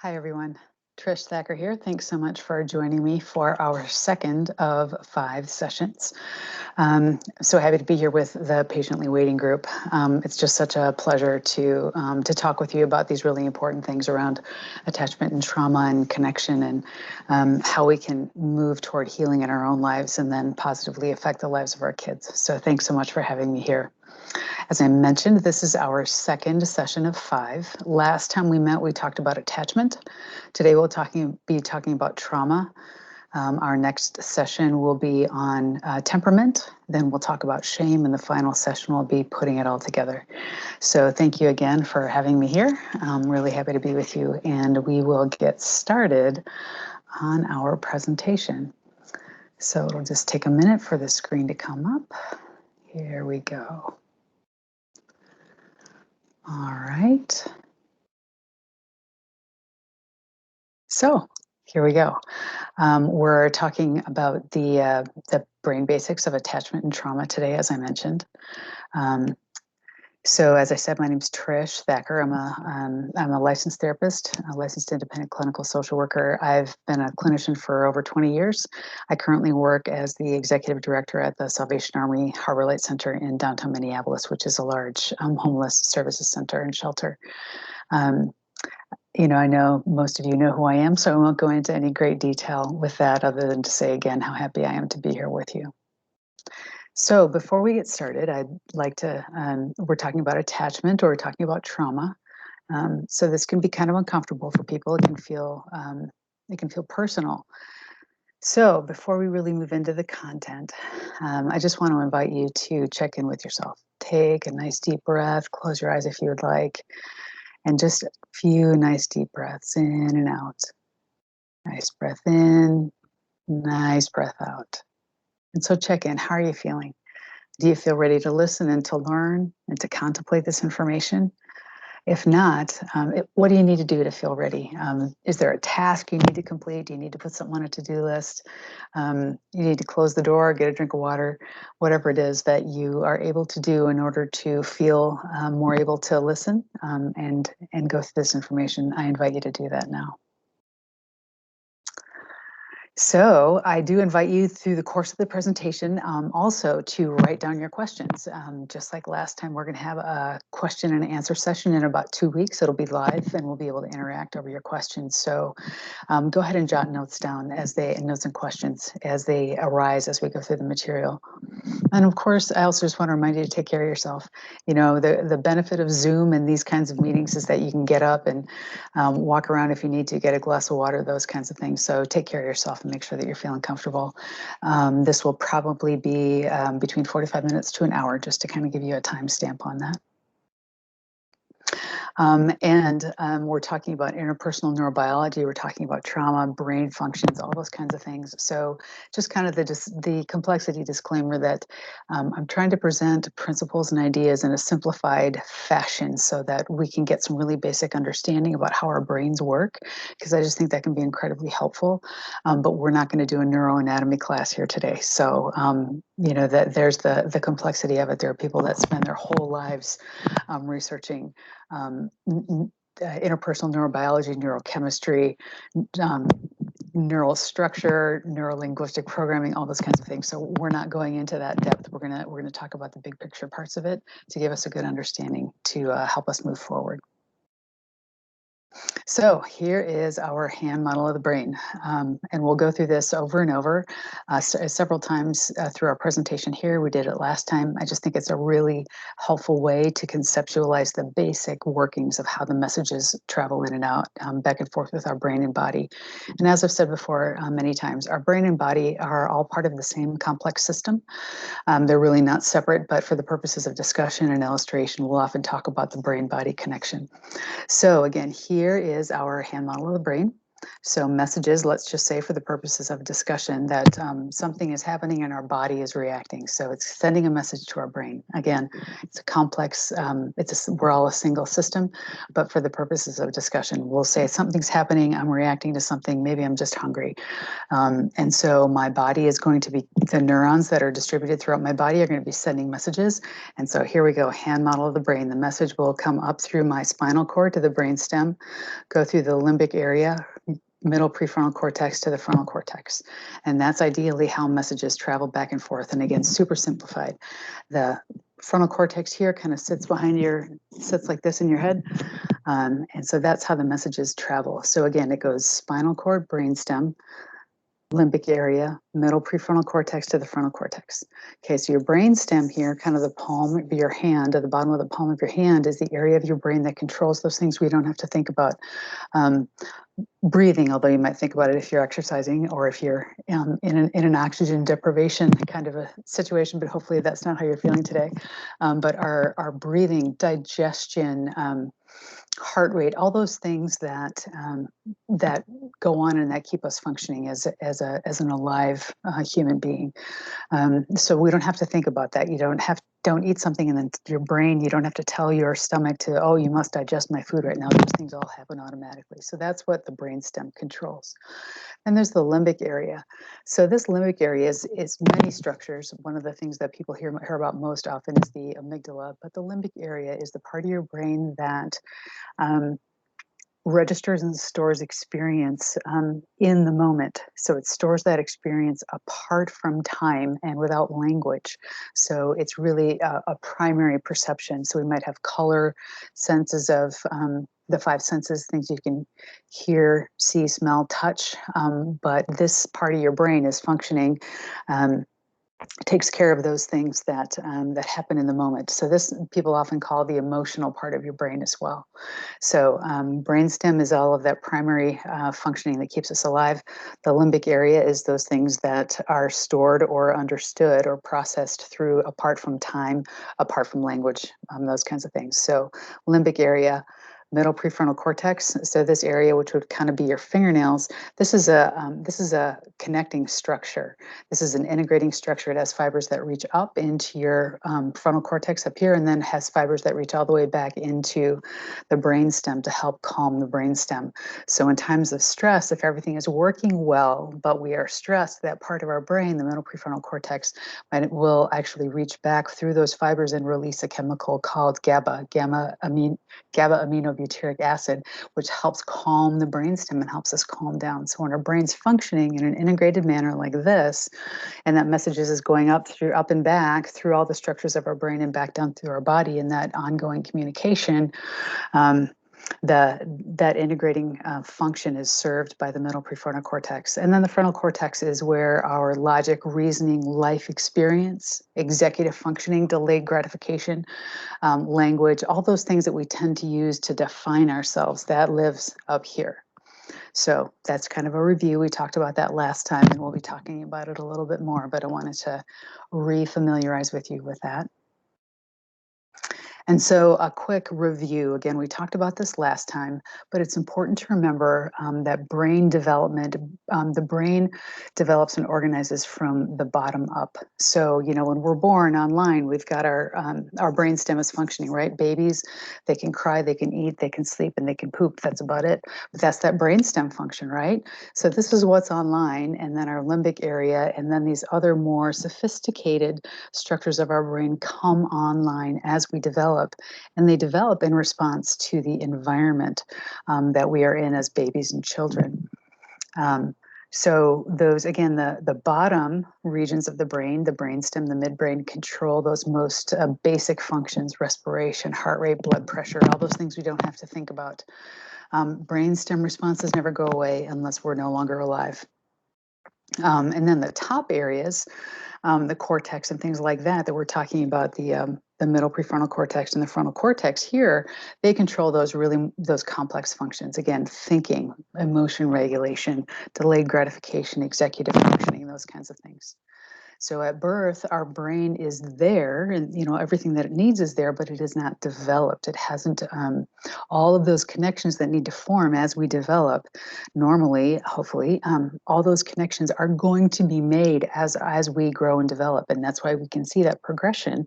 Hi, everyone. Trish Thacker here. Thanks so much for joining me for our second of 5 sessions. I'm so happy to be here with the Patiently Waiting group. It's just such a pleasure to talk with you about these really important things around attachment and trauma and connection and how we can move toward healing in our own lives and then positively affect the lives of our kids. So thanks so much for having me here. As I mentioned, this is our second session of 5. Last time we met, we talked about attachment. Today we'll be talking about trauma. Our next session will be on temperament. Then we'll talk about shame, and the final session will be putting it all together. So thank you again for having me here. I'm really happy to be with you, and we will get started on our presentation. So it'll just take a minute for the screen to come up. Here we go. All right. So here we go. We're talking about the brain basics of attachment and trauma today, as I mentioned. So as I said, my name is Trish Thacker. I'm a licensed therapist, a licensed independent clinical social worker. I've been a clinician for over 20 years. I currently work as the executive director at the Salvation Army Harbor Light Center in downtown Minneapolis, which is a large homeless services center and shelter. I know most of you know who I am, so I won't go into any great detail with that other than to say again how happy I am to be here with you. So before we get started, I'd like to, we're talking about attachment or we're talking about trauma. So this can be kind of uncomfortable for people. It can feel personal. So before we really move into the content, I just want to invite you to check in with yourself. Take a nice deep breath, close your eyes if you would like, and just a few nice deep breaths in and out. Nice breath in, nice breath out. And so check in. How are you feeling? Do you feel ready to listen and to learn and to contemplate this information? If not, what do you need to do to feel ready? Is there a task you need to complete? Do you need to put something on a to-do list? You need to close the door, get a drink of water, whatever it is that you are able to do in order to feel more able to listen and go through this information. I invite you to do that now. So I do invite you through the course of the presentation also to write down your questions. Just like last time, we're going to have a question and answer session in about 2 weeks. It'll be live and we'll be able to interact over your questions. So go ahead and jot notes down notes and questions as they arise as we go through the material. And of course, I also just want to remind you to take care of yourself. You know, the benefit of Zoom and these kinds of meetings is that you can get up and walk around if you need to, get a glass of water, those kinds of things. So take care of yourself and make sure that you're feeling comfortable. This will probably be between 45 minutes to an hour, just to kind of give you a timestamp on that. We're talking about interpersonal neurobiology, we're talking about trauma, brain functions, all those kinds of things. So just kind of the complexity disclaimer that I'm trying to present principles and ideas in a simplified fashion so that we can get some really basic understanding about how our brains work, because I just think that can be incredibly helpful. But we're not going to do a neuroanatomy class here today. So, that there's the complexity of it. There are people that spend their whole lives researching interpersonal neurobiology, neurochemistry, neural structure, neurolinguistic programming, all those kinds of things. So we're not going into that depth. We're gonna talk about the big picture parts of it to give us a good understanding to help us move forward. So here is our hand model of the brain, and we'll go through this over and over several times through our presentation here. We did it last time. I just think it's a really helpful way to conceptualize the basic workings of how the messages travel in and out, back and forth with our brain and body. And as I've said before many times, our brain and body are all part of the same complex system. They're really not separate, but for the purposes of discussion and illustration, we'll often talk about the brain-body connection. So again, here is our hand model of the brain. So messages, let's just say for the purposes of discussion that something is happening and our body is reacting. So it's sending a message to our brain. Again, it's a complex, we're all a single system, but for the purposes of discussion, we'll say something's happening, I'm reacting to something, maybe I'm just hungry. And so my body is going to be, the neurons that are distributed throughout my body are going to be sending messages. And so here we go, hand model of the brain. The message will come up through my spinal cord to the brainstem, go through the limbic area, middle prefrontal cortex to the frontal cortex. And that's ideally how messages travel back and forth. And again, super simplified. The frontal cortex here kind of sits like this in your head. And so that's how the messages travel. So again, it goes spinal cord, brainstem, limbic area, middle prefrontal cortex to the frontal cortex. Okay, so your brain stem here, kind of the palm of your hand, at the bottom of the palm of your hand, is the area of your brain that controls those things we don't have to think about. Breathing, although you might think about it if you're exercising or if you're in an oxygen deprivation kind of a situation, but hopefully that's not how you're feeling today. But our breathing, digestion, heart rate, all those things that go on and that keep us functioning as an alive human being. So we don't have to think about that. You don't eat something and then your brain, you don't have to tell your stomach to, oh, you must digest my food right now. Those things all happen automatically. So that's what the brainstem controls. And there's the limbic area. So this limbic area is many structures. One of the things that people hear about most often is the amygdala, but the limbic area is the part of your brain that registers and stores experience in the moment. So it stores that experience apart from time and without language. So it's really a primary perception. So we might have color, senses of the five senses, things you can hear, see, smell, touch. But this part of your brain is functioning, takes care of those things that happen in the moment. So this people often call the emotional part of your brain as well. So brainstem is all of that primary functioning that keeps us alive. The limbic area is those things that are stored or understood or processed through apart from time, apart from language, those kinds of things. So limbic area, middle prefrontal cortex. So this area, which would kind of be your fingernails, this is a connecting structure. This is an integrating structure. It has fibers that reach up into your frontal cortex up here, and then has fibers that reach all the way back into the brainstem to help calm the brainstem. So in times of stress, if everything is working well, but we are stressed, that part of our brain, the middle prefrontal cortex, will actually reach back through those fibers and release a chemical called gamma aminobutyric acid, which helps calm the brainstem and helps us calm down. So when our brain's functioning in an integrated manner like this, and that messages is going up and back through all the structures of our brain and back down through our body, and that ongoing communication, that integrating function is served by the middle prefrontal cortex. And then the frontal cortex is where our logic, reasoning, life experience, executive functioning, delayed gratification, language, all those things that we tend to use to define ourselves, that lives up here. So that's kind of a review. We talked about that last time, and we'll be talking about it a little bit more, but I wanted to re-familiarize with you with that. And so a quick review. Again, we talked about this last time, but it's important to remember that brain development, the brain develops and organizes from the bottom up. So, when we're born online, we've got our brainstem is functioning, right? Babies, they can cry, they can eat, they can sleep, and they can poop. That's about it. But that's that brainstem function, right? So this is what's online, and then our limbic area, and then these other more sophisticated structures of our brain come online as we develop. And they develop in response to the environment that we are in as babies and children. So those, again, the bottom regions of the brain, the brainstem, the midbrain, control those most basic functions: respiration, heart rate, blood pressure, all those things we don't have to think about. Brainstem responses never go away unless we're no longer alive. And then the top areas, the cortex and things like that we're talking about, the middle prefrontal cortex and the frontal cortex here, they control those complex functions. Again, thinking, emotion regulation, delayed gratification, executive functioning, those kinds of things. So at birth, our brain is there, and everything that it needs is there, but it is not developed. It hasn't all of those connections that need to form as we develop. Normally, hopefully, all those connections are going to be made as we grow and develop, and that's why we can see that progression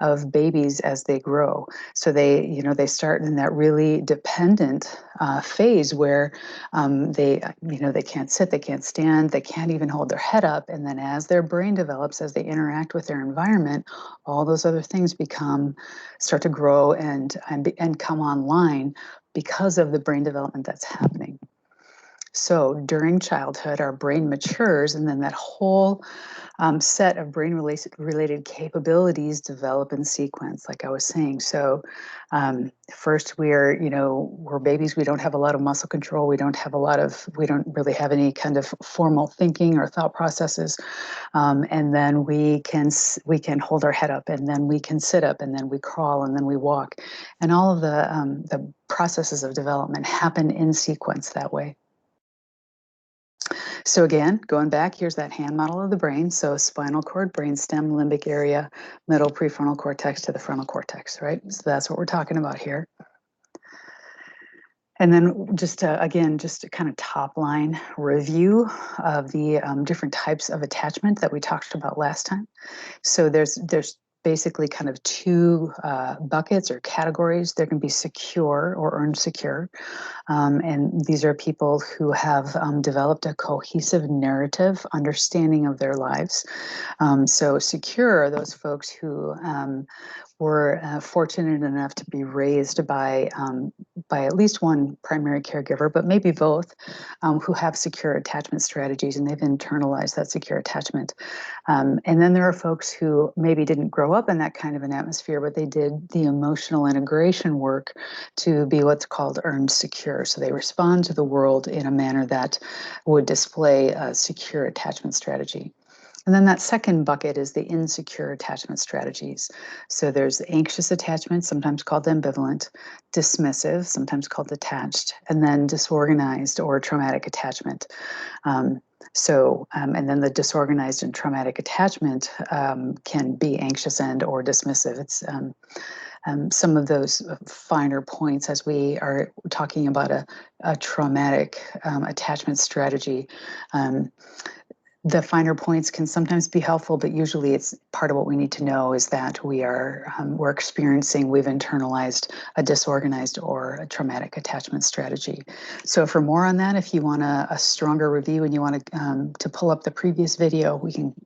of babies as they grow. So they start in that really dependent phase where they can't sit, they can't stand, they can't even hold their head up. And then as their brain develops, as they interact with their environment, all those other things start to grow and come online because of the brain development that's happening. So during childhood, our brain matures, and then that whole set of brain related capabilities develop in sequence, like I was saying. So first we're babies. We don't have a lot of muscle control. We don't really have any kind of formal thinking or thought processes. And then we can hold our head up, and then we can sit up, and then we crawl, and then we walk. And all of the processes of development happen in sequence that way. So again, going back, here's that hand model of the brain. So spinal cord, brainstem, limbic area, middle prefrontal cortex to the frontal cortex, right? So that's what we're talking about here. And then just a kind of top line review of the different types of attachment that we talked about last time. So there's basically kind of two buckets or categories. There can be secure or earned secure. And these are people who have developed a cohesive narrative understanding of their lives. So secure are those folks who were fortunate enough to be raised by at least one primary caregiver, but maybe both, who have secure attachment strategies, and they've internalized that secure attachment. And then there are folks who maybe didn't grow up in that kind of an atmosphere, but they did the emotional integration work to be what's called earned secure. So they respond to the world in a manner that would display a secure attachment strategy. And then that second bucket is the insecure attachment strategies. So there's anxious attachment, sometimes called ambivalent, dismissive, sometimes called detached, and then disorganized or traumatic attachment. And then the disorganized and traumatic attachment can be anxious and or dismissive. It's some of those finer points as we are talking about a traumatic attachment strategy. The finer points can sometimes be helpful, but usually it's part of what we need to know is that we've internalized a disorganized or a traumatic attachment strategy. So for more on that, if you want a stronger review and you want to pull up the previous video,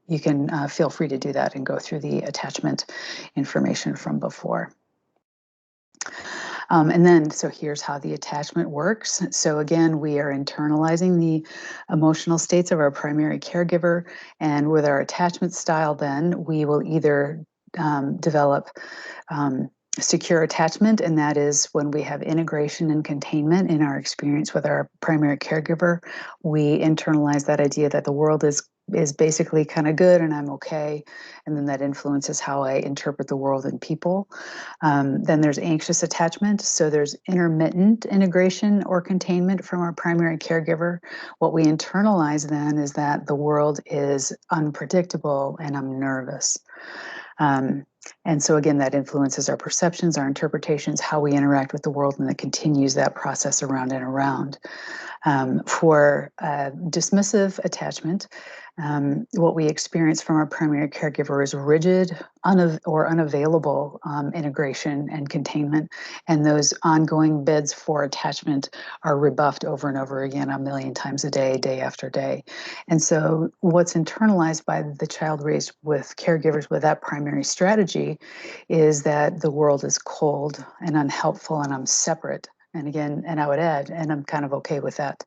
you can feel free to do that and go through the attachment information from before. So here's how the attachment works. So again, we are internalizing the emotional states of our primary caregiver, and with our attachment style, then we will either develop secure attachment, and that is when we have integration and containment in our experience with our primary caregiver. We internalize that idea that the world is basically kind of good and I'm okay, and then that influences how I interpret the world and people. Then there's anxious attachment. So there's intermittent integration or containment from our primary caregiver. What we internalize then is that the world is unpredictable and I'm nervous. And so again, that influences our perceptions, our interpretations, how we interact with the world, and that continues that process around and around. For dismissive attachment, what we experience from our primary caregiver is rigid or unavailable integration and containment, and those ongoing bids for attachment are rebuffed over and over again 1,000,000 times a day, day after day. And so what's internalized by the child raised with caregivers with that primary strategy is that the world is cold and unhelpful and I'm separate. And again, and I would add, and I'm kind of okay with that,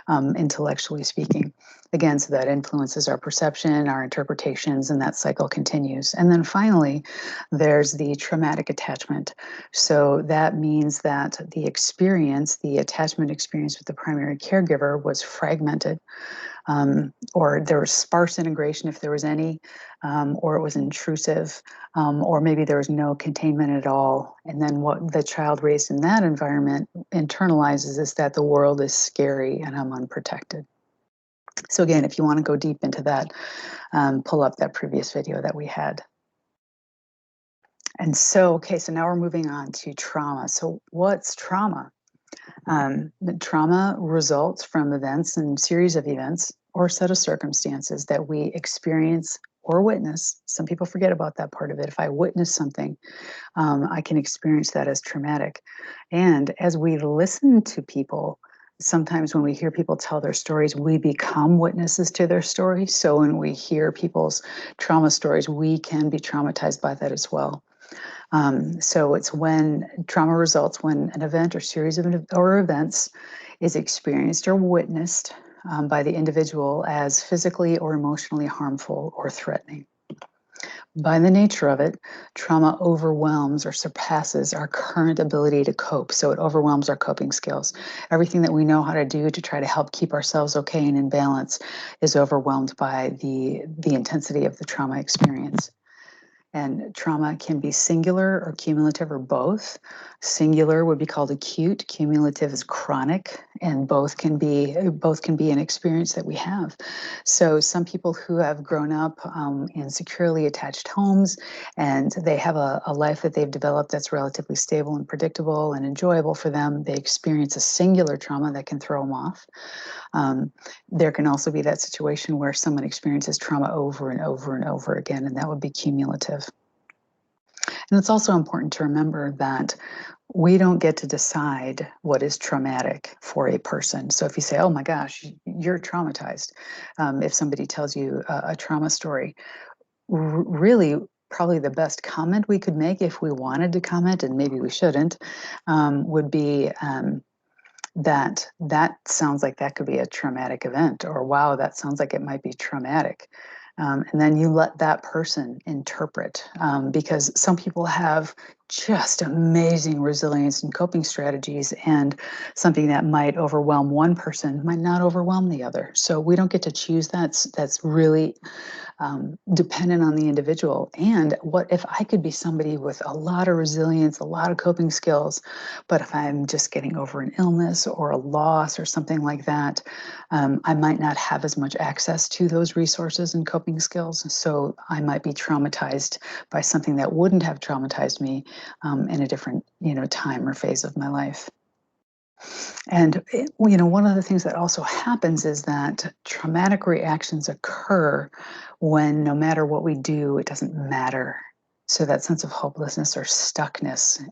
intellectually speaking. Again, so that influences our perception, our interpretations, and that cycle continues. And then finally, there's the traumatic attachment. So that means that the attachment experience with the primary caregiver was fragmented, or there was sparse integration if there was any, or it was intrusive, or maybe there was no containment at all. And then what the child raised in that environment internalizes is that the world is scary and I'm unprotected. So again, if you want to go deep into that, pull up that previous video that we had. And so, okay, so now we're moving on to trauma. So what's trauma? Trauma results from events and series of events or set of circumstances that we experience or witness. Some people forget about that part of it. If I witness something, I can experience that as traumatic. And as we listen to people, sometimes when we hear people tell their stories, we become witnesses to their story. So when we hear people's trauma stories, we can be traumatized by that as well. So it's when trauma results when an event or series of events is experienced or witnessed by the individual as physically or emotionally harmful or threatening. By the nature of it, trauma overwhelms or surpasses our current ability to cope. So it overwhelms our coping skills. Everything that we know how to do to try to help keep ourselves okay and in balance is overwhelmed by the intensity of the trauma experience. And trauma can be singular or cumulative or both. Singular would be called acute, cumulative is chronic, and both can be an experience that we have. So some people who have grown up in securely attached homes and they have a life that they've developed that's relatively stable and predictable and enjoyable for them, they experience a singular trauma that can throw them off. There can also be that situation where someone experiences trauma over and over and over again, and that would be cumulative. And it's also important to remember that we don't get to decide what is traumatic for a person. So if you say, oh my gosh, you're traumatized, if somebody tells you a trauma story, really probably the best comment we could make if we wanted to comment, and maybe we shouldn't, would be that sounds like that could be a traumatic event, or wow, that sounds like it might be traumatic. And then you let that person interpret, because some people have just amazing resilience and coping strategies, and something that might overwhelm one person might not overwhelm the other. So we don't get to choose that. That's really dependent on the individual. And what if I could be somebody with a lot of resilience, a lot of coping skills, but if I'm just getting over an illness or a loss or something like that, I might not have as much access to those resources and coping skills. So I might be traumatized by something that wouldn't have traumatized me in a different, time or phase of my life. And one of the things that also happens is that traumatic reactions occur when no matter what we do, it doesn't matter. So that sense of hopelessness or stuckness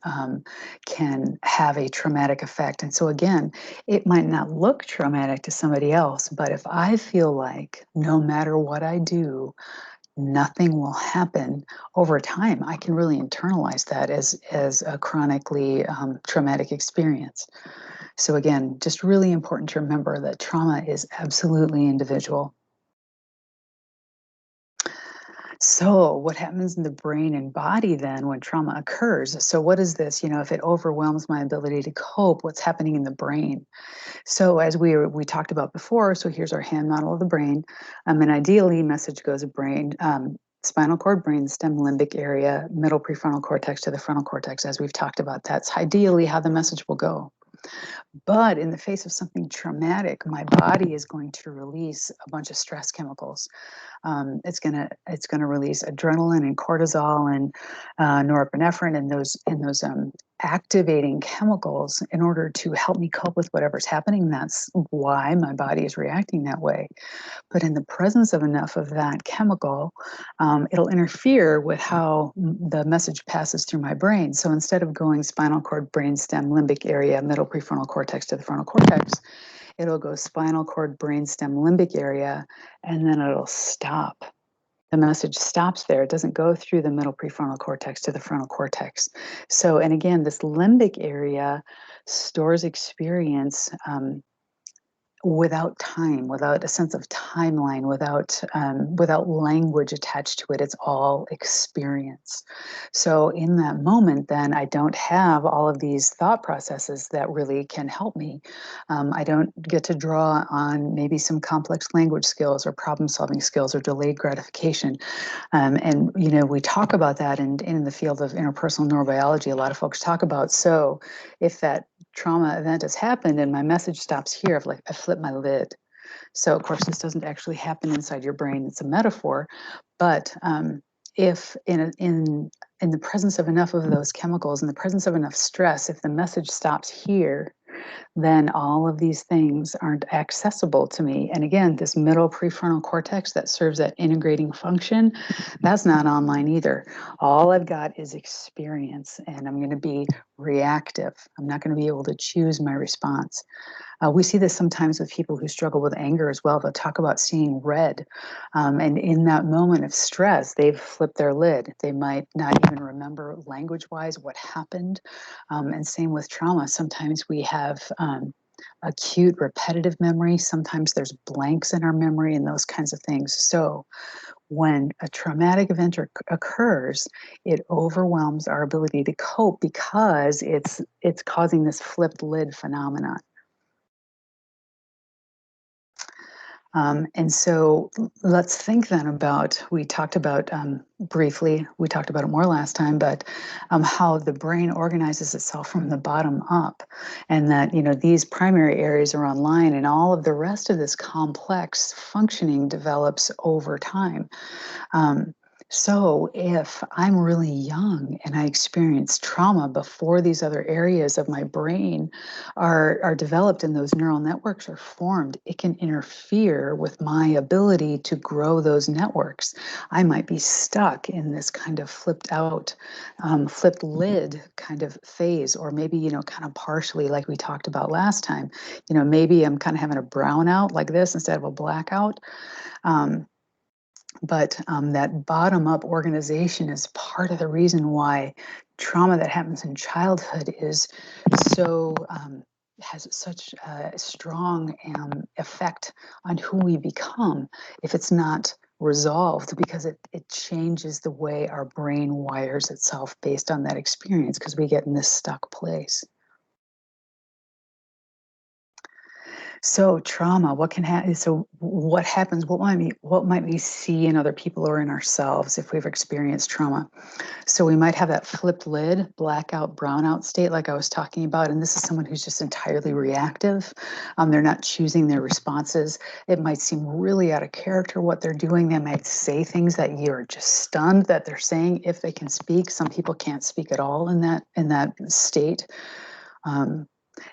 can have a traumatic effect. And so again, it might not look traumatic to somebody else, but if I feel like no matter what I do, nothing will happen over time, I can really internalize that as a chronically traumatic experience. So again, just really important to remember that trauma is absolutely individual. So what happens in the brain and body then when trauma occurs? So what is this? If it overwhelms my ability to cope, what's happening in the brain? So as we talked about before, so here's our hand model of the brain. And ideally, message goes brain, spinal cord, brain stem, limbic area, middle prefrontal cortex to the frontal cortex, as we've talked about. That's ideally how the message will go. But in the face of something traumatic, my body is going to release a bunch of stress chemicals. It's gonna release adrenaline and cortisol and norepinephrine and those activating chemicals in order to help me cope with whatever's happening. That's why my body is reacting that way. But in the presence of enough of that chemical, it'll interfere with how the message passes through my brain. So instead of going spinal cord, brainstem, limbic area, middle prefrontal cortex to the frontal cortex, it'll go spinal cord, brainstem, limbic area, and then it'll stop. The message stops there. It doesn't go through the middle prefrontal cortex to the frontal cortex. So, and again, this limbic area stores experience without time, without a sense of timeline, without language attached to it. It's all experience. So in that moment, then I don't have all of these thought processes that really can help me. I don't get to draw on maybe some complex language skills or problem solving skills or delayed gratification. And we talk about that in the field of interpersonal neurobiology. A lot of folks talk about, if that trauma event has happened and my message stops here, I flip my lid. So, of course, this doesn't actually happen inside your brain, it's a metaphor. But if in the presence of enough of those chemicals, in the presence of enough stress, if the message stops here, then all of these things aren't accessible to me. And again, this middle prefrontal cortex that serves that integrating function, that's not online either. All I've got is experience, and I'm going to be reactive. I'm not going to be able to choose my response. We see this sometimes with people who struggle with anger as well. They'll talk about seeing red. And in that moment of stress, they've flipped their lid. They might not even remember language wise what happened. And same with trauma. Sometimes we have acute repetitive memory. Sometimes there's blanks in our memory and those kinds of things. So when a traumatic event occurs, it overwhelms our ability to cope because it's causing this flipped lid phenomenon. And so let's think then about, we talked about briefly, we talked about it more last time, but how the brain organizes itself from the bottom up. And that, these primary areas are online and all of the rest of this complex functioning develops over time. Um, so if I'm really young and I experience trauma before these other areas of my brain are developed and those neural networks are formed, it can interfere with my ability to grow those networks. I might be stuck in this kind of flipped lid kind of phase, or maybe, kind of partially like we talked about last time. Maybe I'm kind of having a brownout like this instead of a blackout. But that bottom up organization is part of the reason why trauma that happens in childhood is so has such a strong effect on who we become if it's not resolved, because it changes the way our brain wires itself based on that experience, because we get in this stuck place. So trauma, what can happen? So what happens? What might we see in other people or in ourselves if we've experienced trauma? So we might have that flipped lid, blackout, brownout state, like I was talking about. And this is someone who's just entirely reactive. They're not choosing their responses. It might seem really out of character what they're doing. They might say things that you're just stunned that they're saying if they can speak. Some people can't speak at all in that state. Um,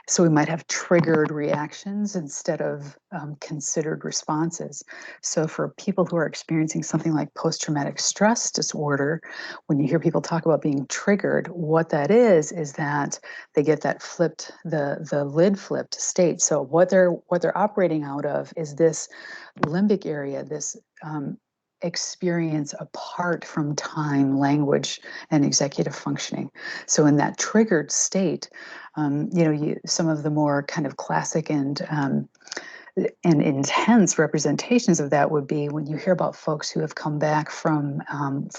so we might have triggered reactions instead of considered responses. So for people who are experiencing something like post-traumatic stress disorder, when you hear people talk about being triggered, what that is that they get that the lid flipped state. So what they're operating out of is this limbic area, this experience apart from time, language, and executive functioning. So in that triggered state, some of the more kind of classic and intense representations of that would be when you hear about folks who have come back from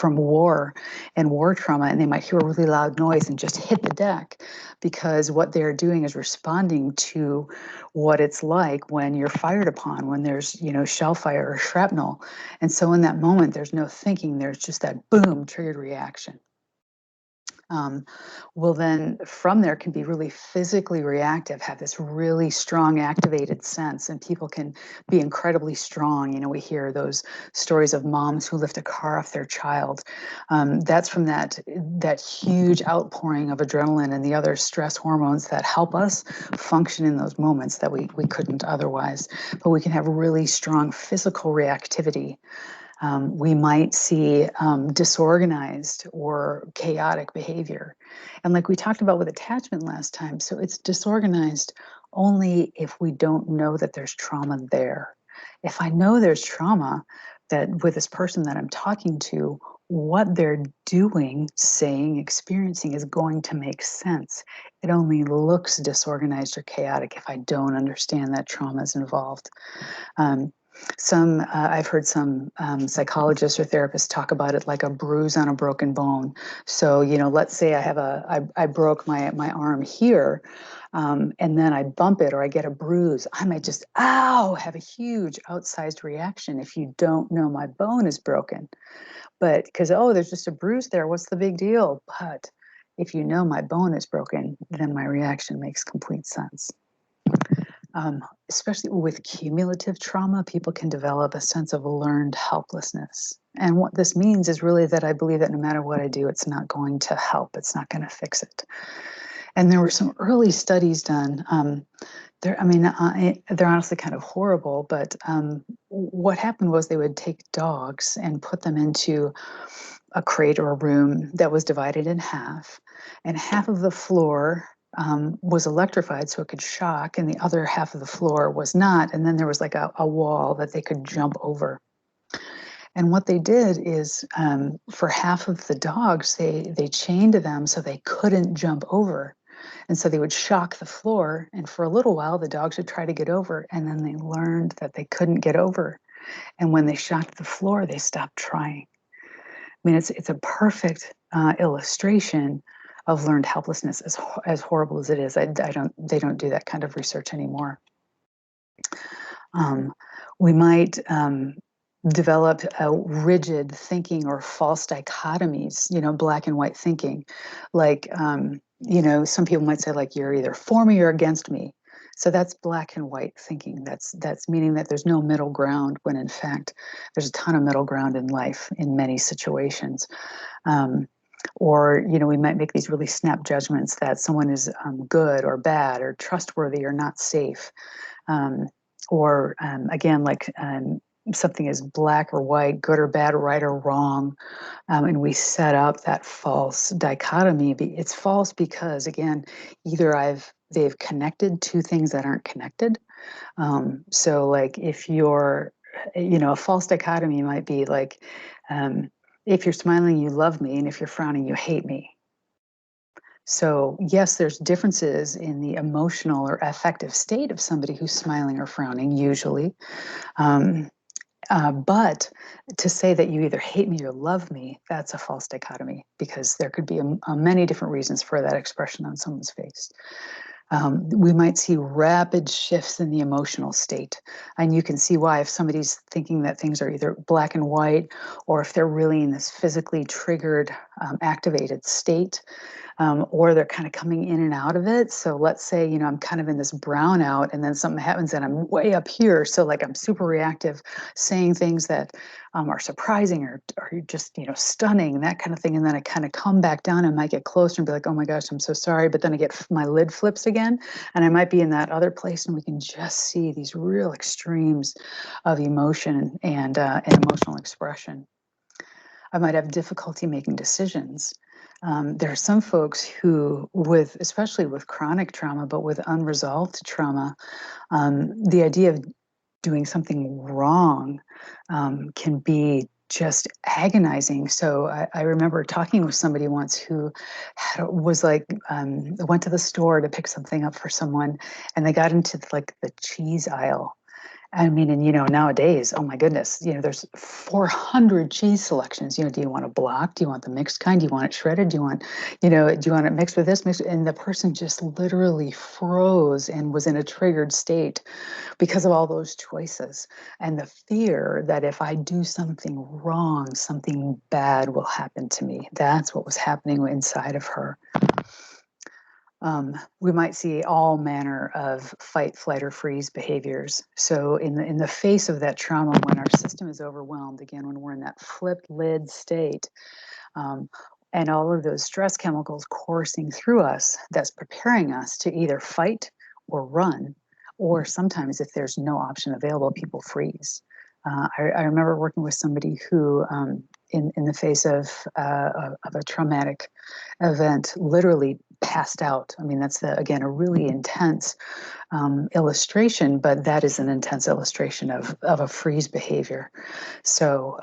war and war trauma, and they might hear a really loud noise and just hit the deck, because what they're doing is responding to what it's like when you're fired upon, when there's shell fire or shrapnel. And so in that moment, there's no thinking, there's just that boom triggered reaction. um, will then from there can be really physically reactive, have this really strong activated sense, and people can be incredibly strong. We hear those stories of moms who lift a car off their child. That's from that huge outpouring of adrenaline and the other stress hormones that help us function in those moments that we couldn't otherwise. But we can have really strong physical reactivity. We might see disorganized or chaotic behavior. And like we talked about with attachment last time, so it's disorganized only if we don't know that there's trauma there. If I know there's trauma, that with this person that I'm talking to, what they're doing, saying, experiencing is going to make sense. It only looks disorganized or chaotic if I don't understand that trauma is involved. Um, I've heard some psychologists or therapists talk about it like a bruise on a broken bone. So, let's say I broke my arm here, and then I bump it or I get a bruise. I might just, ow, have a huge outsized reaction if you don't know my bone is broken. But because, oh, there's just a bruise there, what's the big deal? But if you know my bone is broken, then my reaction makes complete sense. Especially with cumulative trauma, people can develop a sense of learned helplessness. And what this means is really that I believe that no matter what I do, it's not going to help. It's not going to fix it. And there were some early studies done. They're honestly kind of horrible, but what happened was they would take dogs and put them into a crate or a room that was divided in half, and half of the floor was electrified so it could shock, and the other half of the floor was not. And then there was like a wall that they could jump over. And what they did is, for half of the dogs, they chained them so they couldn't jump over. And so they would shock the floor, and for a little while, the dogs would try to get over, and then they learned that they couldn't get over. And when they shocked the floor, they stopped trying. I mean, it's a perfect illustration of learned helplessness. As horrible as it is, they don't do that kind of research anymore. We might develop a rigid thinking or false dichotomies, black and white thinking. Like, some people might say, like, you're either for me or against me. So that's black and white thinking. That's meaning that there's no middle ground, when in fact there's a ton of middle ground in life in many situations. Or we might make these really snap judgments that someone is good or bad or trustworthy or not safe. Or again, like, something is black or white, good or bad, right or wrong, and we set up that false dichotomy. It's false because, again, either they've connected two things that aren't connected. So, like, if you're, a false dichotomy might be like, if you're smiling, you love me, and if you're frowning, you hate me. So, yes, there's differences in the emotional or affective state of somebody who's smiling or frowning, usually. But to say that you either hate me or love me, that's a false dichotomy, because there could be many different reasons for that expression on someone's face. We might see rapid shifts in the emotional state. And you can see why, if somebody's thinking that things are either black and white, or if they're really in this physically triggered, activated state, or they're kind of coming in and out of it. So let's say, I'm kind of in this brownout, and then something happens and I'm way up here. So, like, I'm super reactive, saying things that are surprising or just, stunning, and that kind of thing. And then I kind of come back down and might get closer and be like, oh my gosh, I'm so sorry. But then my lid flips again, and I might be in that other place, and we can just see these real extremes of emotion and emotional expression. I might have difficulty making decisions. There are some folks who, especially with chronic trauma, but with unresolved trauma, the idea of doing something wrong can be just agonizing. So I remember talking with somebody once who was like, went to the store to pick something up for someone, and they got into like the cheese aisle. I mean, and nowadays, oh my goodness, there's 400 cheese selections. Do you want a block? Do you want the mixed kind? Do you want it shredded? Do you want it mixed with this? And the person just literally froze and was in a triggered state because of all those choices, and the fear that if I do something wrong, something bad will happen to me. That's what was happening inside of her. We might see all manner of fight, flight, or freeze behaviors. So in the face of that trauma, when our system is overwhelmed, again, when we're in that flipped lid state, and all of those stress chemicals coursing through us, that's preparing us to either fight or run, or sometimes, if there's no option available, people freeze. I remember working with somebody who, in the face of a traumatic event, literally passed out. I mean, that's again a really intense illustration, but that is an intense illustration of a freeze behavior. So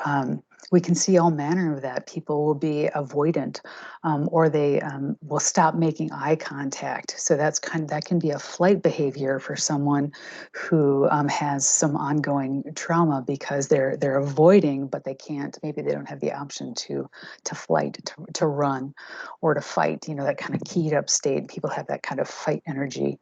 we can see all manner of that. People will be avoidant, or they will stop making eye contact. So that can be a flight behavior for someone who has some ongoing trauma, because they're avoiding, but they can't. Maybe they don't have the option to flight, to run, or to fight. That kind of keyed up state. People have that kind of fight energy.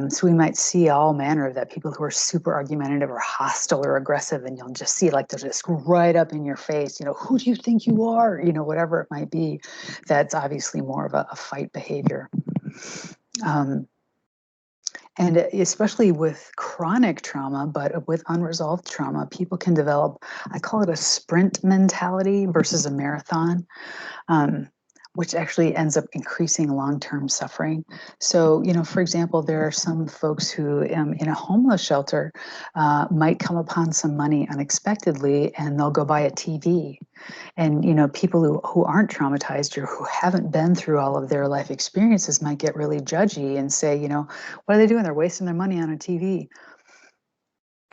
So we might see all manner of that. People who are super argumentative or hostile or aggressive, and you'll just see, like, there's this right up in your face, who do you think you are? Whatever it might be, that's obviously more of a fight behavior. And especially with chronic trauma, but with unresolved trauma, people can develop, I call it a sprint mentality versus a marathon, um, which actually ends up increasing long-term suffering. So, for example, there are some folks who in a homeless shelter might come upon some money unexpectedly and they'll go buy a TV. And people who aren't traumatized or who haven't been through all of their life experiences might get really judgy and say, what are they doing? They're wasting their money on a TV.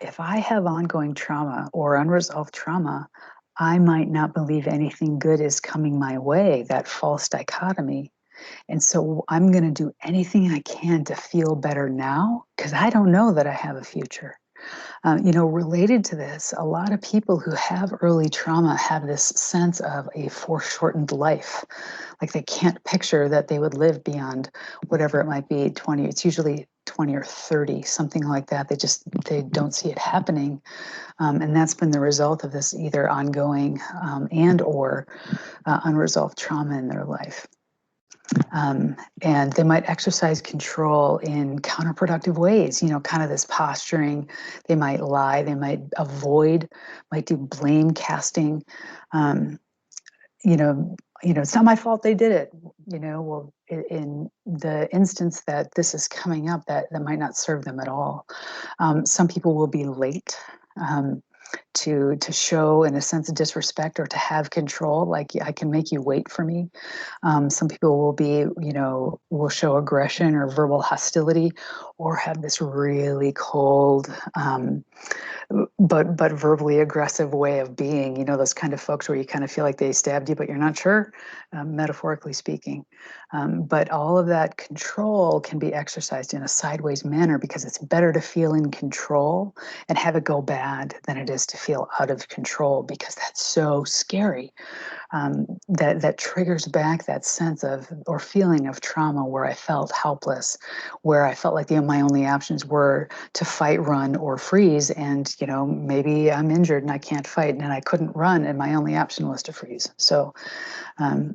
If I have ongoing trauma or unresolved trauma, I might not believe anything good is coming my way, that false dichotomy. And so I'm going to do anything I can to feel better now because I don't know that I have a future. Related to this, a lot of people who have early trauma have this sense of a foreshortened life. Like they can't picture that they would live beyond whatever it might be, 20, it's usually 20 or 30, something like that. They don't see it happening. And that's been the result of this either ongoing and or unresolved trauma in their life. And they might exercise control in counterproductive ways, kind of this posturing. They might lie, they might avoid, might do blame casting. Um, it's not my fault they did it. Well, in the instance that this is coming up, that might not serve them at all. Some people will be late. To show in a sense of disrespect or to have control, like I can make you wait for me. Some people will show aggression or verbal hostility, or have this really cold, but verbally aggressive way of being. Those kind of folks where you kind of feel like they stabbed you, but you're not sure, metaphorically speaking. But all of that control can be exercised in a sideways manner because it's better to feel in control and have it go bad than it is to feel out of control, because that's so scary. That triggers back that sense of or feeling of trauma where I felt helpless, where I felt like my only options were to fight, run, or freeze. And maybe I'm injured and I can't fight, and I couldn't run, and my only option was to freeze. So um,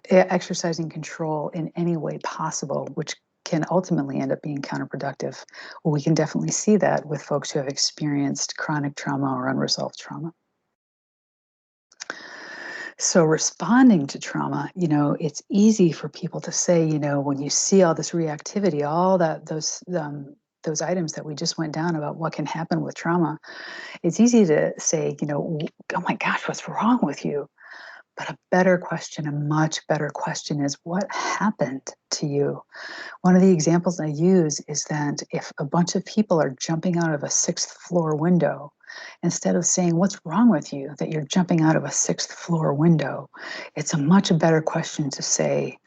exercising control in any way possible, which can ultimately end up being counterproductive. Well, we can definitely see that with folks who have experienced chronic trauma or unresolved trauma. So responding to trauma, it's easy for people to say, when you see all this reactivity, all those items that we just went down about what can happen with trauma, it's easy to say, oh my gosh, what's wrong with you? But a much better question is, what happened to you? One of the examples I use is that if a bunch of people are jumping out of a sixth floor window, instead of saying, what's wrong with you that you're jumping out of a sixth floor window, it's a much better question to say,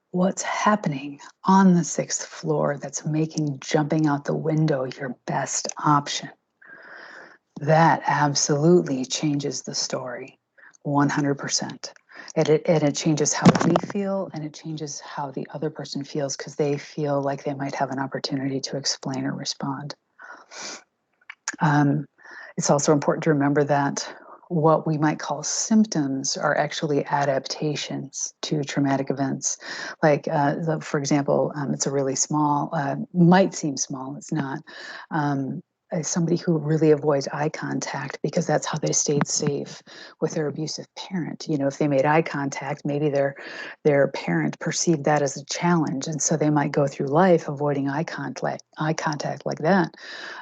what's happening on the sixth floor that's making jumping out the window your best option? That absolutely changes the story, 100%. And it changes how we feel, and it changes how the other person feels, because they feel like they might have an opportunity to explain or respond. It's also important to remember that what we might call symptoms are actually adaptations to traumatic events. Like, for example, it's a really small, might seem small, it's not. As somebody who really avoids eye contact because that's how they stayed safe with their abusive parent. If they made eye contact, maybe their parent perceived that as a challenge, and so they might go through life avoiding eye contact like that.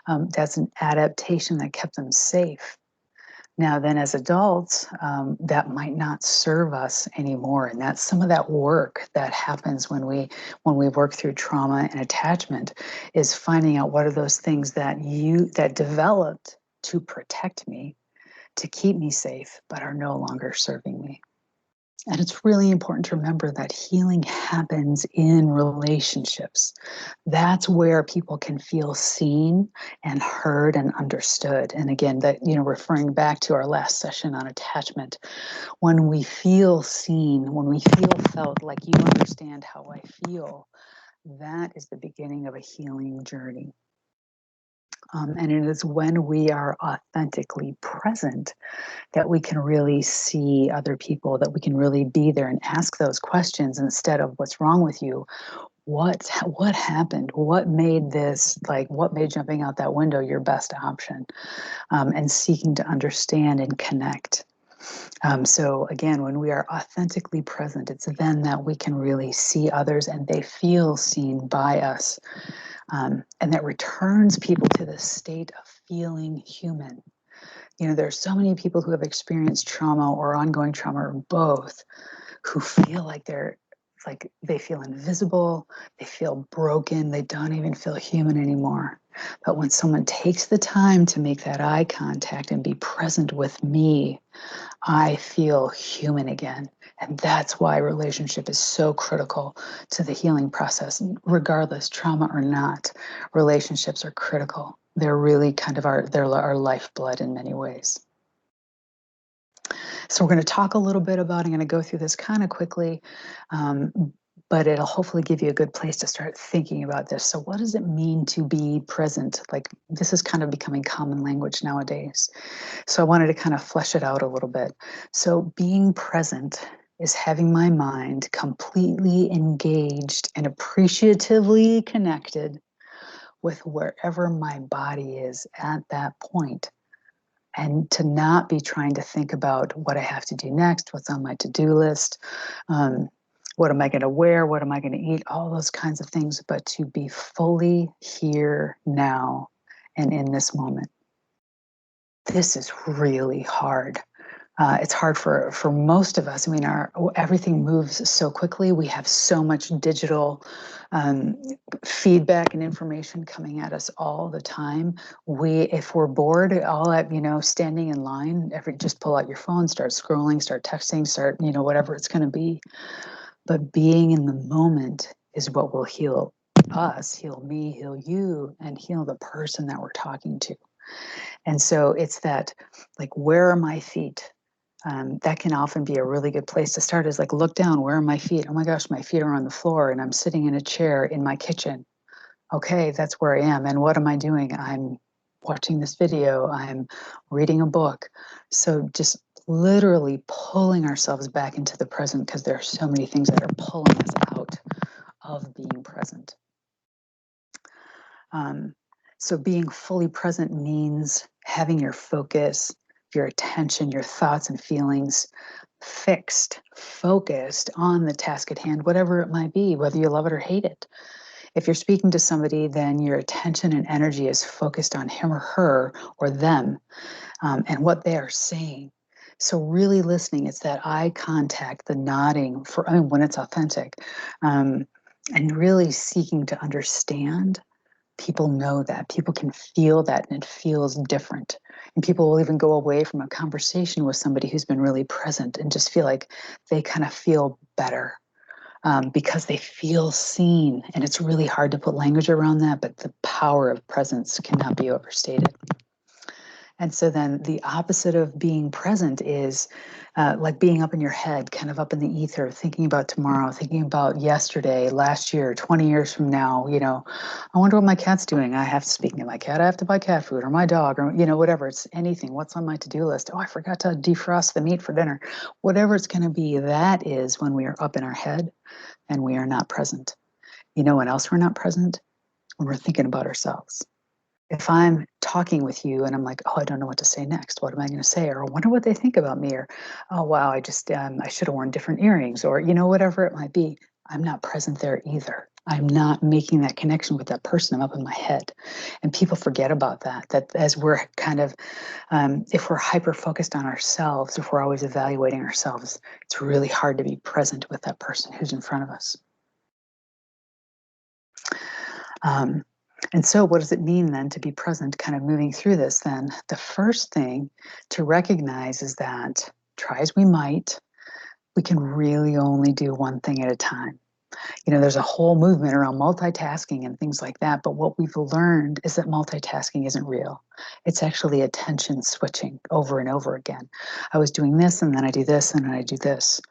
That's an adaptation that kept them safe. Now, then, as adults, that might not serve us anymore, and that's some of that work that happens when we work through trauma and attachment, is finding out what are those things that developed to protect me, to keep me safe, but are no longer serving me. And it's really important to remember that healing happens in relationships. That's where people can feel seen and heard and understood. And again, that, referring back to our last session on attachment, when we feel seen, when we feel felt like you understand how I feel, that is the beginning of a healing journey. And it is when we are authentically present that we can really see other people, that we can really be there and ask those questions instead of what's wrong with you. what happened? What made this, like, what made jumping out that window your best option? And seeking to understand and connect. So again, when we are authentically present, it's then that we can really see others and they feel seen by us. And that returns people to the state of feeling human. You know, there's so many people who have experienced trauma or ongoing trauma or both who feel like they feel invisible, they feel broken, they don't even feel human anymore. But when someone takes the time to make that eye contact and be present with me, I feel human again. And that's why relationship is so critical to the healing process. Regardless, trauma or not, relationships are critical. They're really kind of they're our lifeblood in many ways. So we're going to talk a little bit about, I'm going to go through this kind of quickly, but it'll hopefully give you a good place to start thinking about this. So what does it mean to be present? Like, this is kind of becoming common language nowadays. So I wanted to kind of flesh it out a little bit. So being present is having my mind completely engaged and appreciatively connected with wherever my body is at that point, and to not be trying to think about what I have to do next, what's on my to-do list, what am I going to wear, what am I going to eat, all those kinds of things, but to be fully here now and in this moment. This is really hard. It's hard for most of us. I mean, everything moves so quickly. We have so much digital um, feedback and information coming at us all the time. If we're bored, all that, standing in line, just pull out your phone, start scrolling, start texting, start, whatever it's going to be. But being in the moment is what will heal us, heal me, heal you, and heal the person that we're talking to. And so it's that, like, where are my feet? That can often be a really good place to start, is like, look down, where are my feet? Oh my gosh, my feet are on the floor and I'm sitting in a chair in my kitchen. Okay, that's where I am. And what am I doing? I'm watching this video, I'm reading a book. So just literally pulling ourselves back into the present, because there are so many things that are pulling us out of being present. So being fully present means having your focus, your attention, your thoughts and feelings focused on the task at hand, whatever it might be, whether you love it or hate it. If you're speaking to somebody, then your attention and energy is focused on him or her or them, and what they are saying. So really listening, it's that eye contact, the nodding, when it's authentic, and really seeking to understand. People know that. People can feel that, and it feels different. And people will even go away from a conversation with somebody who's been really present and just feel like they kind of feel better, because they feel seen. And it's really hard to put language around that, but the power of presence cannot be overstated. And so then the opposite of being present is like being up in your head, kind of up in the ether, thinking about tomorrow, thinking about yesterday, last year, 20 years from now. I wonder what my cat's doing. I have to, speaking of my cat, I have to buy cat food, or my dog, or, whatever. It's anything. What's on my to-do list? Oh, I forgot to defrost the meat for dinner. Whatever it's going to be, that is when we are up in our head and we are not present. You know when else we're not present? When we're thinking about ourselves. If I'm talking with you and I'm like, oh, I don't know what to say next. What am I going to say? Or I wonder what they think about me. Or, oh, wow, I should have worn different earrings. Or, whatever it might be. I'm not present there either. I'm not making that connection with that person. I'm up in my head. And people forget about that. That as we're kind of, if we're hyper focused on ourselves, if we're always evaluating ourselves, it's really hard to be present with that person who's in front of us. And so what does it mean then to be present, kind of moving through this then? The first thing to recognize is that, try as we might, we can really only do one thing at a time. There's a whole movement around multitasking and things like that, but what we've learned is that multitasking isn't real. It's actually attention switching over and over again. I was doing this, and then I do this, and then I do this.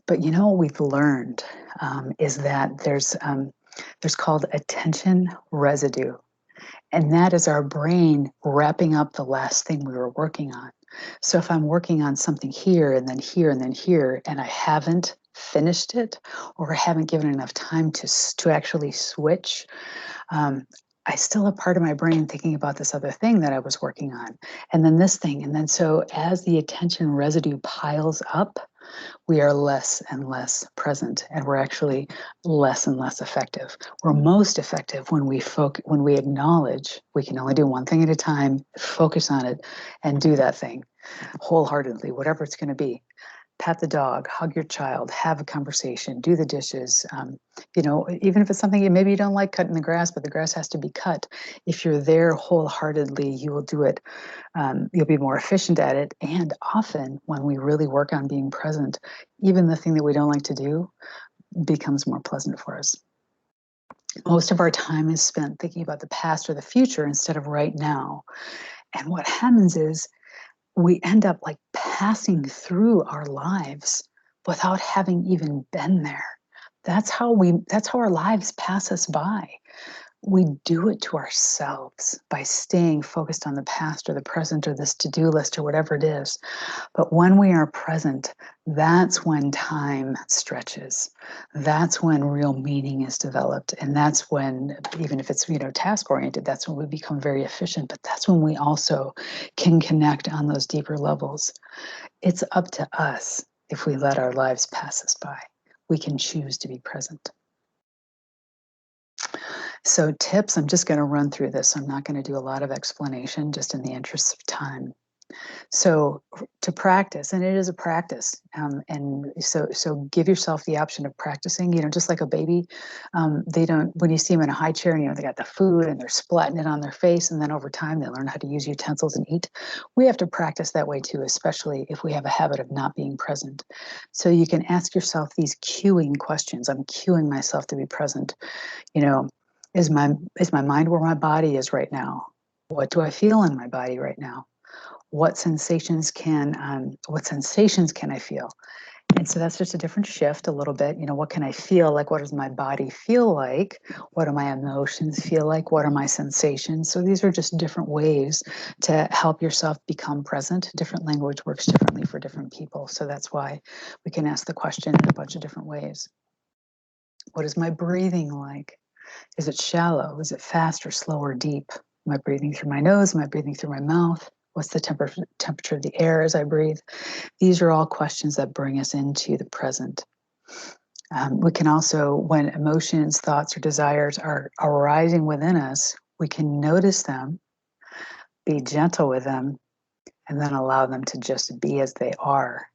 But what we've learned is that there's called attention residue. And that is our brain wrapping up the last thing we were working on. So if I'm working on something here and then here and then here, and I haven't finished it or haven't given enough time to actually switch, I still have part of my brain thinking about this other thing that I was working on, and then this thing. And then so as the attention residue piles up, we are less and less present, and we're actually less and less effective. We're most effective when when we acknowledge we can only do one thing at a time, focus on it, and do that thing wholeheartedly, whatever it's going to be. Pat the dog, hug your child, have a conversation, do the dishes. Even if it's something maybe you don't like cutting the grass, but the grass has to be cut. If you're there wholeheartedly, you will do it. You'll be more efficient at it. And often, when we really work on being present, even the thing that we don't like to do becomes more pleasant for us. Most of our time is spent thinking about the past or the future instead of right now. And what happens is we end up like passing through our lives without having even been there. That's how our lives pass us by. We do it to ourselves by staying focused on the past or the present or this to-do list or whatever it is. But when we are present, that's when time stretches. That's when real meaning is developed. And that's when, even if it's, task oriented, that's when we become very efficient. But that's when we also can connect on those deeper levels. It's up to us if we let our lives pass us by. We can choose to be present. So tips, I'm just going to run through this. I'm not going to do a lot of explanation just in the interest of time. So to practice, and it is a practice, and so give yourself the option of practicing. Just like a baby, they don't. When you see them in a high chair, and they got the food and they're splatting it on their face, and then over time they learn how to use utensils and eat. We have to practice that way too, especially if we have a habit of not being present. So you can ask yourself these cueing questions. I'm cueing myself to be present. Is my mind where my body is right now? What do I feel in my body right now? What sensations can I feel? And so that's just a different shift a little bit. What can I feel? Like, what does my body feel like? What do my emotions feel like? What are my sensations? So these are just different ways to help yourself become present. Different language works differently for different people. So that's why we can ask the question in a bunch of different ways. What is my breathing like? Is it shallow? Is it fast or slow or deep? Am I breathing through my nose? Am I breathing through my mouth? What's the temperature of the air as I breathe? These are all questions that bring us into the present. We can also, when emotions, thoughts, or desires are arising within us, we can notice them, be gentle with them, and then allow them to just be as they are.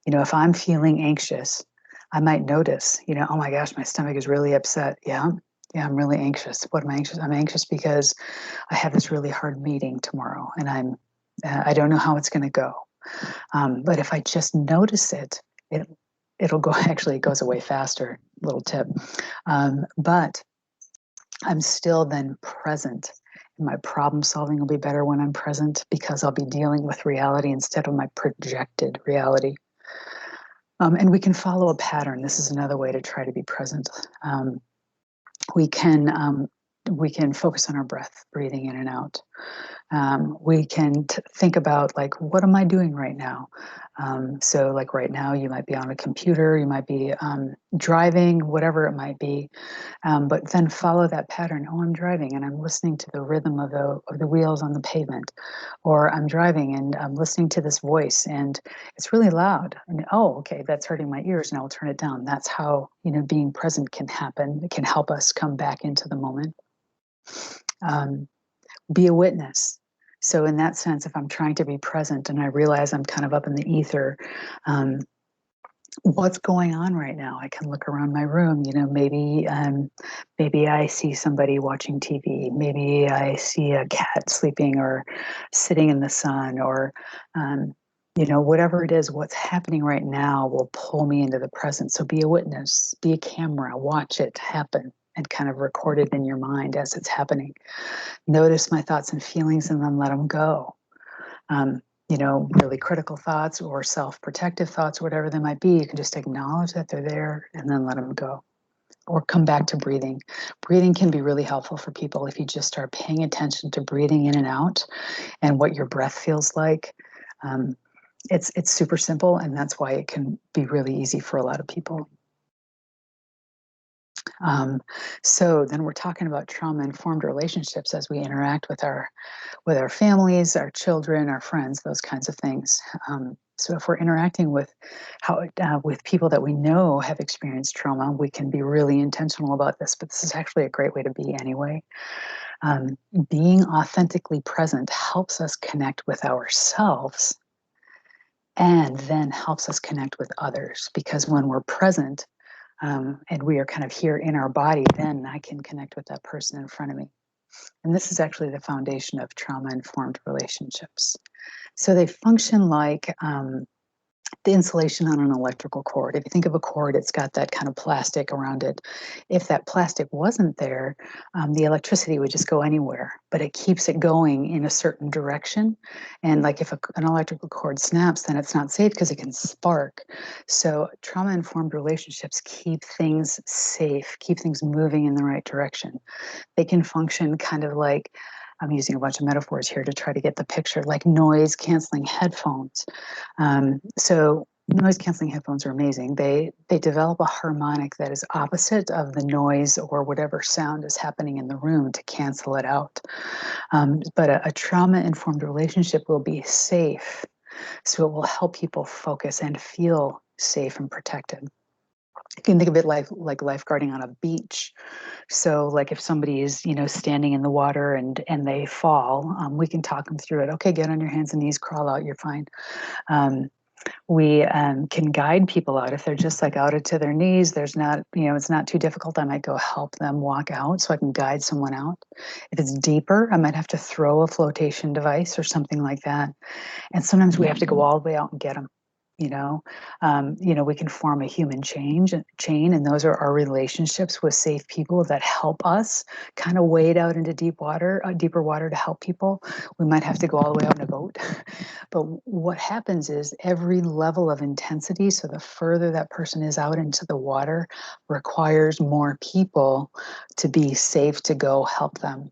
If I'm feeling anxious, I might notice, oh my gosh, my stomach is really upset. Yeah, I'm really anxious. What am I anxious? I'm anxious because I have this really hard meeting tomorrow, and I don't know how it's going to go. But if I just notice it, it'll go. Actually, it goes away faster. Little tip. But I'm still then present. My problem solving will be better when I'm present because I'll be dealing with reality instead of my projected reality. And we can follow a pattern. This is another way to try to be present. We can focus on our breath, breathing in and out. We can think about, like, what am I doing right now? So like right now you might be on a computer, you might be driving, whatever it might be, but then follow that pattern. Oh, I'm driving and I'm listening to the rhythm of the wheels on the pavement, or I'm driving and I'm listening to this voice and it's really loud, and oh, okay, that's hurting my ears, and I'll turn it down. That's how being present can happen. It can help us come back into the moment. Be a witness. So in that sense, if I'm trying to be present and I realize I'm kind of up in the ether, what's going on right now? I can look around my room. Maybe I see somebody watching TV. Maybe I see a cat sleeping or sitting in the sun, or whatever it is. What's happening right now will pull me into the present. So be a witness. Be a camera. Watch it happen and kind of record it in your mind as it's happening. Notice my thoughts and feelings and then let them go. Really critical thoughts or self-protective thoughts, whatever they might be, you can just acknowledge that they're there and then let them go. Or come back to breathing. Breathing can be really helpful for people if you just start paying attention to breathing in and out and what your breath feels like. It's super simple, and that's why it can be really easy for a lot of people. So then we're talking about trauma-informed relationships as we interact with our families, our children, our friends, those kinds of things. So if we're interacting with with people that we know have experienced trauma, we can be really intentional about this. But this is actually a great way to be anyway. Being authentically present helps us connect with ourselves, and then helps us connect with others. Because when we're present, and we are kind of here in our body, then I can connect with that person in front of me. And this is actually the foundation of trauma-informed relationships. So they function like the insulation on an electrical cord. If you think of a cord, it's got that kind of plastic around it. If that plastic wasn't there, the electricity would just go anywhere, but it keeps it going in a certain direction. And like if an electrical cord snaps, then it's not safe because it can spark. So trauma-informed relationships keep things safe, keep things moving in the right direction. They can function kind of like, I'm using a bunch of metaphors here to try to get the picture, like noise canceling headphones. So noise canceling headphones are amazing. They develop a harmonic that is opposite of the noise or whatever sound is happening in the room to cancel it out. But a trauma-informed relationship will be safe. So it will help people focus and feel safe and protected. You can think of it like lifeguarding on a beach. So, like if somebody is, standing in the water and they fall, we can talk them through it. Okay, get on your hands and knees, crawl out. You're fine. We can guide people out if they're just like out to their knees. There's not, it's not too difficult. I might go help them walk out, so I can guide someone out. If it's deeper, I might have to throw a flotation device or something like that. And sometimes we have to go all the way out and get them. We can form a human chain, and those are our relationships with safe people that help us kind of wade out into deeper water to help people. We might have to go all the way out in a boat. But what happens is every level of intensity, so the further that person is out into the water, requires more people to be safe to go help them.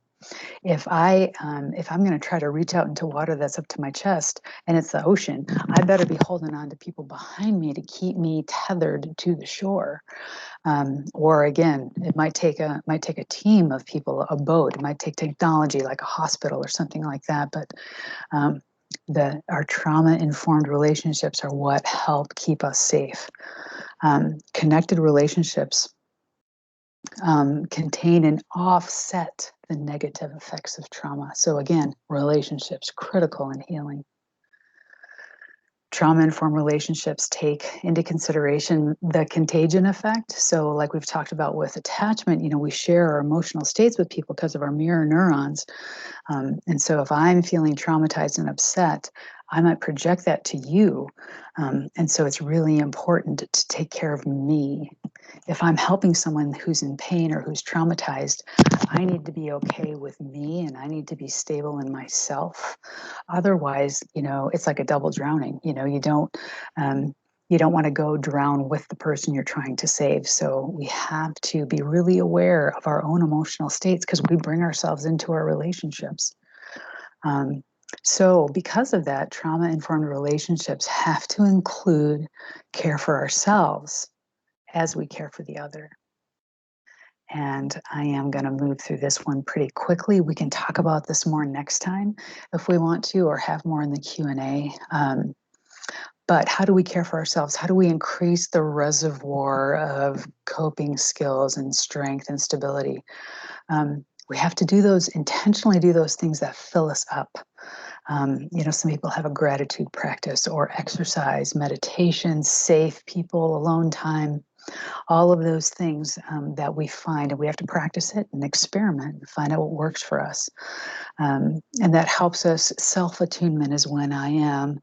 If I'm going to try to reach out into water that's up to my chest and it's the ocean, I better be holding on to people behind me to keep me tethered to the shore. Or again, it might take a team of people, a boat. It might take technology like a hospital or something like that. But our trauma-informed relationships are what help keep us safe. Connected relationships contain and offset the negative effects of trauma. So again, relationships critical in healing. Trauma-informed relationships take into consideration the contagion effect. So like we've talked about with attachment, we share our emotional states with people because of our mirror neurons. And so if I'm feeling traumatized and upset, I might project that to you. And so it's really important to take care of me. If I'm helping someone who's in pain or who's traumatized, I need to be okay with me and I need to be stable in myself. Otherwise, it's like a double drowning. You don't want to go drown with the person you're trying to save. So we have to be really aware of our own emotional states because we bring ourselves into our relationships. So because of that, trauma-informed relationships have to include care for ourselves as we care for the other. And I am going to move through this one pretty quickly. We can talk about this more next time if we want to, or have more in the Q&A. But how do we care for ourselves? How do we increase the reservoir of coping skills and strength and stability? We have to intentionally do those things that fill us up. Some people have a gratitude practice or exercise, meditation, safe people, alone time, all of those things that we find, and we have to practice it and experiment and find out what works for us. And that helps us. Self-attunement is when I am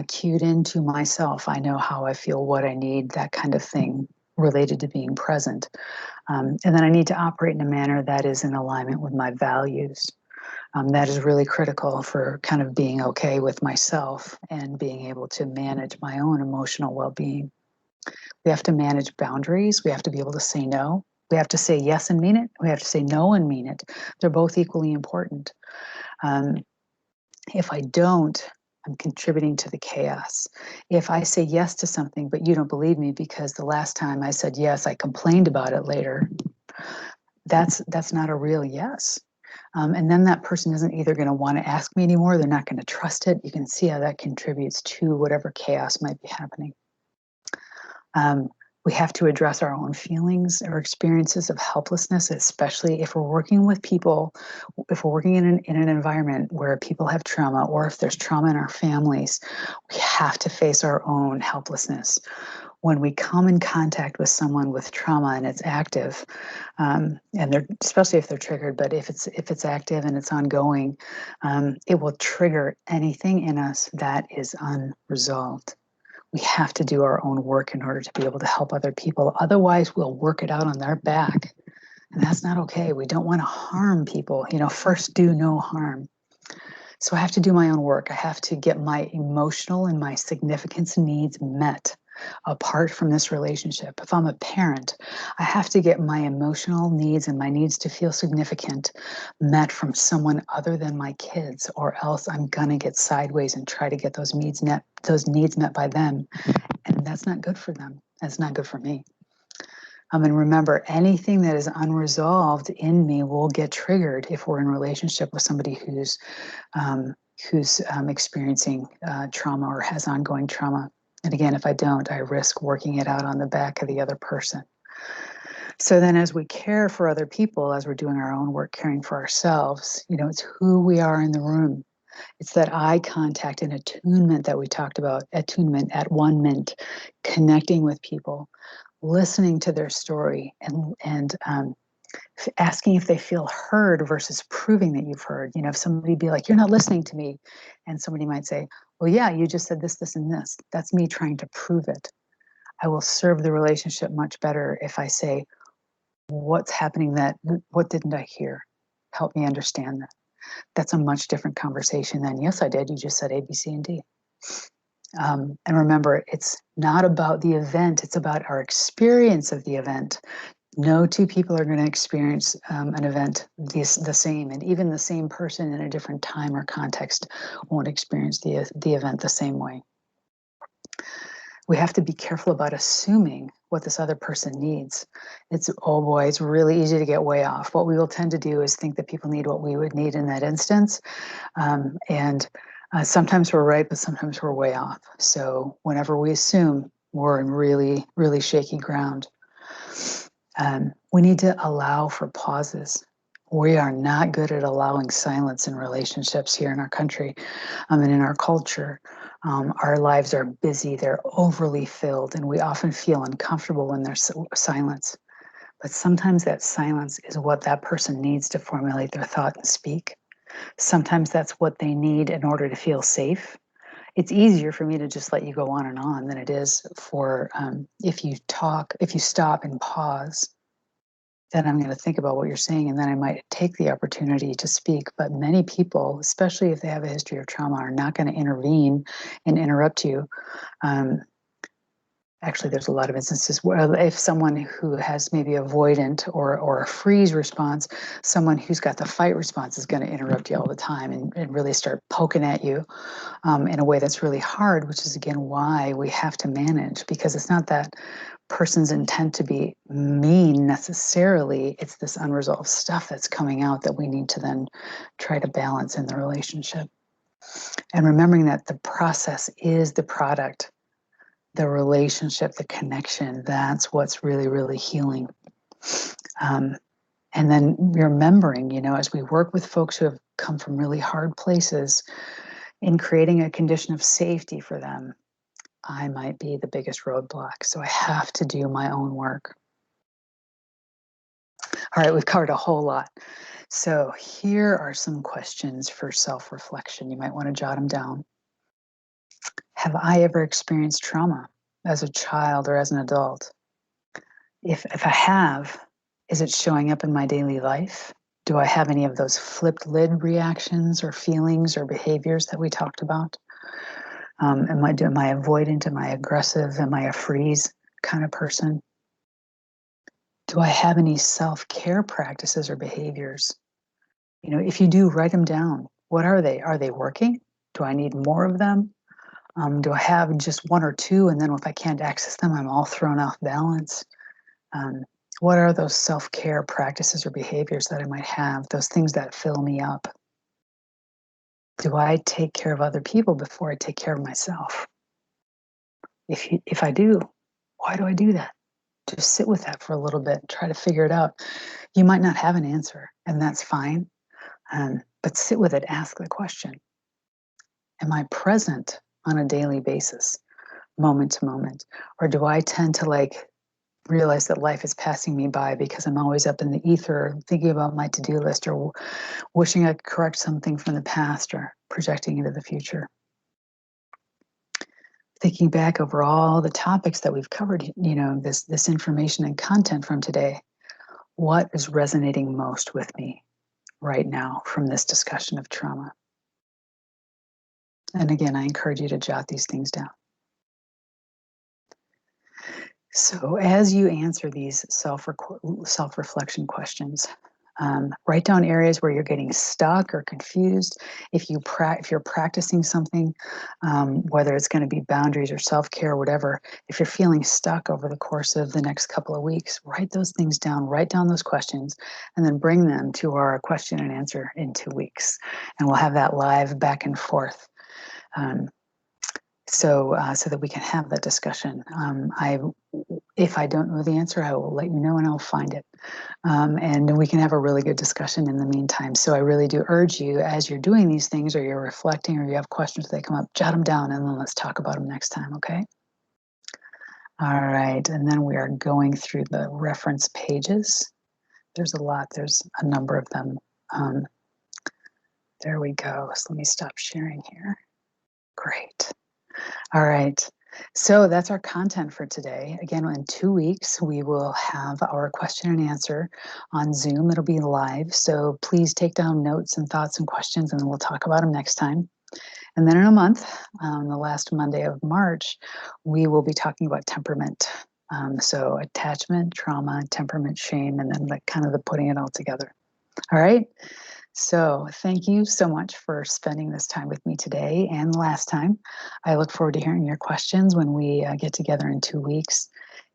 cued into myself. I know how I feel, what I need, that kind of thing related to being present. And then I need to operate in a manner that is in alignment with my values. That is really critical for kind of being okay with myself and being able to manage my own emotional well-being. We have to manage boundaries. We have to be able to say no. We have to say yes and mean it. We have to say no and mean it. They're both equally important. If I don't, I'm contributing to the chaos. If I say yes to something, but you don't believe me because the last time I said yes, I complained about it later, that's not a real yes. And then that person isn't either going to want to ask me anymore, they're not going to trust it. You can see how that contributes to whatever chaos might be happening. We have to address our own feelings or experiences of helplessness, especially if we're working with people, if we're working in an environment where people have trauma, or if there's trauma in our families, we have to face our own helplessness. When we come in contact with someone with trauma and it's active, and they're, especially if they're triggered, but if it's active and it's ongoing, it will trigger anything in us that is unresolved. We have to do our own work in order to be able to help other people. Otherwise, we'll work it out on their back. And that's not okay. We don't want to harm people. First do no harm. So I have to do my own work. I have to get my emotional and my significance needs met apart from this relationship. If I'm a parent, I have to get my emotional needs and my needs to feel significant met from someone other than my kids, or else I'm gonna get sideways and try to get those needs met by them. And that's not good for them. That's not good for me. And remember, anything that is unresolved in me will get triggered if we're in a relationship with somebody who's experiencing trauma or has ongoing trauma. And again, if I don't, I risk working it out on the back of the other person. So then as we care for other people, as we're doing our own work, caring for ourselves, it's who we are in the room. It's that eye contact and attunement that we talked about, attunement at 1 minute, connecting with people, listening to their story, and asking if they feel heard versus proving that you've heard. If somebody be like, "You're not listening to me," and somebody might say, "Well, yeah, you just said this, this, and this." That's me trying to prove it. I will serve the relationship much better if I say, "What's happening? What didn't I hear? Help me understand that." That's a much different conversation than, "Yes, I did. You just said A, B, C, and D." And remember, it's not about the event, it's about our experience of the event. No two people are going to experience an event the same, and even the same person in a different time or context won't experience the event the same way. We have to be careful about assuming what this other person needs. Oh boy, it's really easy to get way off. What we will tend to do is think that people need what we would need in that instance. And sometimes we're right, but sometimes we're way off. So whenever we assume, we're in really, really shaky ground. We need to allow for pauses. We are not good at allowing silence in relationships here in our country and in our culture. Our lives are busy, they're overly filled, and we often feel uncomfortable when there's silence. But sometimes that silence is what that person needs to formulate their thought and speak. Sometimes that's what they need in order to feel safe. It's easier for me to just let you go on and on than it is for if you stop and pause, then I'm going to think about what you're saying, and then I might take the opportunity to speak. But many people, especially if they have a history of trauma, are not going to intervene and interrupt you. Actually, there's a lot of instances where if someone who has maybe avoidant or a freeze response, someone who's got the fight response is going to interrupt you all the time and really start poking at you in a way that's really hard, which is, again, why we have to manage, because it's not that person's intent to be mean necessarily. It's this unresolved stuff that's coming out that we need to then try to balance in the relationship. And remembering that the process is the product, the relationship, the connection, that's what's really, really healing. And then remembering, as we work with folks who have come from really hard places, in creating a condition of safety for them, I might be the biggest roadblock. So I have to do my own work. All right, we've covered a whole lot. So here are some questions for self-reflection. You might want to jot them down. Have I ever experienced trauma as a child or as an adult? If I have, is it showing up in my daily life? Do I have any of those flipped lid reactions or feelings or behaviors that we talked about? Am I avoidant? Am I aggressive? Am I a freeze kind of person? Do I have any self-care practices or behaviors? If you do, write them down. What are they? Are they working? Do I need more of them? Do I have just one or two, and then if I can't access them, I'm all thrown off balance? What are those self-care practices or behaviors that I might have, those things that fill me up? Do I take care of other people before I take care of myself? If I do, why do I do that? Just sit with that for a little bit, try to figure it out. You might not have an answer, and that's fine. But sit with it, ask the question. Am I present on a daily basis, moment to moment? Or do I tend to realize that life is passing me by because I'm always up in the ether thinking about my to-do list or wishing I could correct something from the past or projecting into the future? Thinking back over all the topics that we've covered, this information and content from today, what is resonating most with me right now from this discussion of trauma? And again, I encourage you to jot these things down. So as you answer these self-reflection questions, write down areas where you're getting stuck or confused. If you're practicing something, whether it's going to be boundaries or self-care or whatever, if you're feeling stuck over the course of the next couple of weeks, write those things down, write down those questions, and then bring them to our question and answer in 2 weeks. And we'll have that live back and forth. So that we can have that discussion. If I don't know the answer, I will let you know and I'll find it. And we can have a really good discussion in the meantime. So I really do urge you, as you're doing these things or you're reflecting or you have questions that come up, jot them down and then let's talk about them next time, okay? All right, and then we are going through the reference pages. There's a lot, there's a number of them. There we go. So let me stop sharing here. Great. All right. So that's our content for today. Again, in 2 weeks, we will have our question and answer on Zoom. It'll be live. So please take down notes and thoughts and questions, and then we'll talk about them next time. And then in a month, on the last Monday of March, we will be talking about temperament. So attachment, trauma, temperament, shame, and then kind of the putting it all together. All right. So thank you so much for spending this time with me today and last time. I look forward to hearing your questions when we get together in 2 weeks.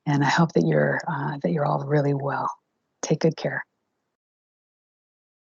And I hope that you're all really well. Take good care.